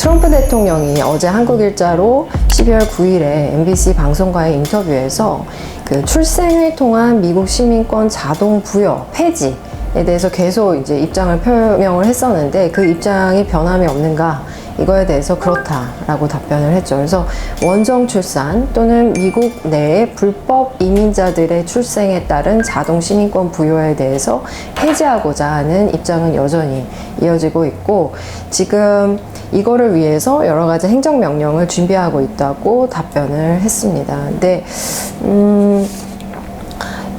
트럼프 대통령이 어제 한국일자로 12월 9일에 MBC 방송과의 인터뷰에서 그 출생을 통한 미국 시민권 자동 부여 폐지에 대해서 계속 이제 입장을 표명을 했었는데 그 입장이 변함이 없는가? 이거에 대해서 그렇다라고 답변을 했죠. 그래서 원정 출산 또는 미국 내의 불법 이민자들의 출생에 따른 자동 시민권 부여에 대해서 폐지하고자 하는 입장은 여전히 이어지고 있고, 지금 이거를 위해서 여러 가지 행정명령을 준비하고 있다고 답변을 했습니다. 근데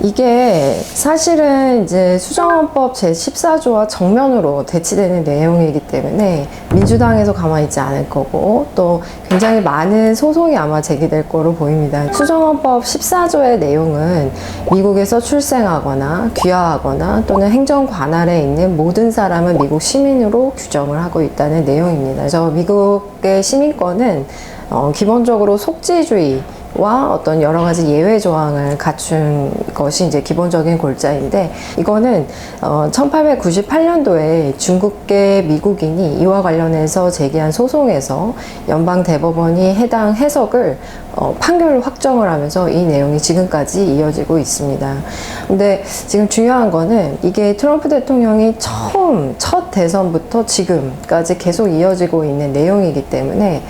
이게 사실은 이제 수정헌법 제14조와 정면으로 대치되는 내용이기 때문에 민주당에서 가만히 있지 않을 거고, 또 굉장히 많은 소송이 아마 제기될 거로 보입니다. 수정헌법 14조의 내용은 미국에서 출생하거나 귀화하거나 또는 행정 관할에 있는 모든 사람은 미국 시민으로 규정을 하고 있다는 내용입니다. 그래서 미국의 시민권은 기본적으로 속지주의와 어떤 여러 가지 예외 조항을 갖춘 것이 이제 기본적인 골자인데, 이거는 1898년도에 중국계 미국인이 이와 관련해서 제기한 소송에서 연방 대법원이 해당 해석을 판결을 확정을 하면서 이 내용이 지금까지 이어지고 있습니다. 근데 지금 중요한 거는 이게 트럼프 대통령이 첫 대선부터 지금까지 계속 이어지고 있는 내용이기 때문에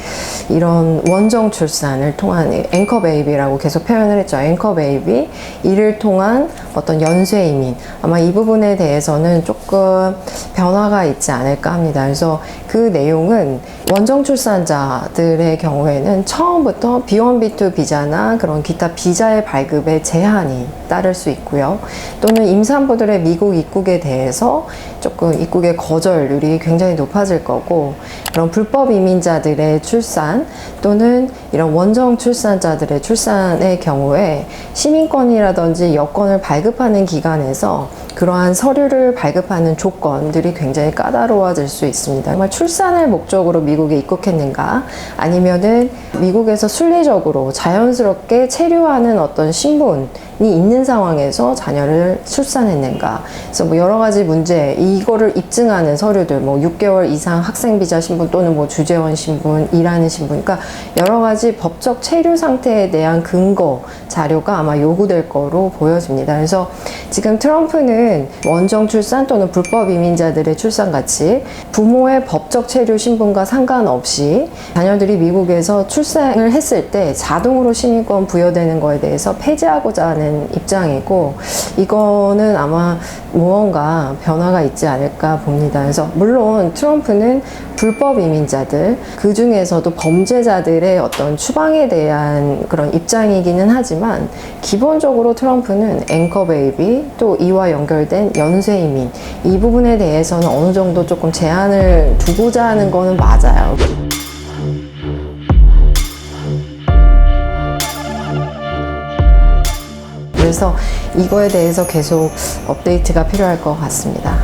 이런 원정 출산을 통한 앵커 베이비라고 계속 표현을 했죠. 앵커 베이비, 이를 통한 어떤 연쇄 이민, 아마 이 부분에 대해서는 조금 변화가 있지 않을까 합니다. 그래서 그 내용은 원정 출산자들의 경우에는 처음부터 B1, B2 비자나 그런 기타 비자의 발급에 제한이 따를 수 있고요. 또는 임산부들의 미국 입국에 대해서 조금 입국의 거절률이 굉장히 높아질 거고, 그런 불법 이민자들의 출산 또는 이런 원정 출산자들의 출산의 경우에 시민권이라든지 여권을 발급하는 기관에서 그러한 서류를 발급하는 조건들이 굉장히 까다로워질 수 있습니다. 정말 출산을 목적으로 미국에 입국했는가, 아니면은 미국에서 순리적으로 자연스럽게 체류하는 어떤 신분이 있는 상황에서 자녀를 출산했는가. 그래서 뭐 여러 가지 문제, 이거를 입증하는 서류들, 뭐 6개월 이상 학생 비자 신분 또는 뭐 주재원 신분, 일하는 신분, 그러니까 여러 가지 법적 체류 상태에 대한 근거 자료가 아마 요구될 거로 보여집니다. 그래서 지금 트럼프는 원정 출산 또는 불법 이민자들의 출산 같이 부모의 법적 체류 신분과 상관없이 자녀들이 미국에서 출생을 했을 때 자동으로 시민권 부여되는 거에 대해서 폐지하고자 하는 입장이고, 이거는 아마 무언가 변화가 있지 않을까 봅니다. 그래서 물론 트럼프는 불법 이민자들, 그 중에서도 범죄자들의 어떤 추방에 대한 그런 입장이기는 하지만, 기본적으로 트럼프는 앵커 베이비, 또 이와 연결된 연쇄 이민, 이 부분에 대해서는 어느 정도 조금 제한을 두고자 하는 거는 맞아요. 그래서 이거에 대해서 계속 업데이트가 필요할 것 같습니다.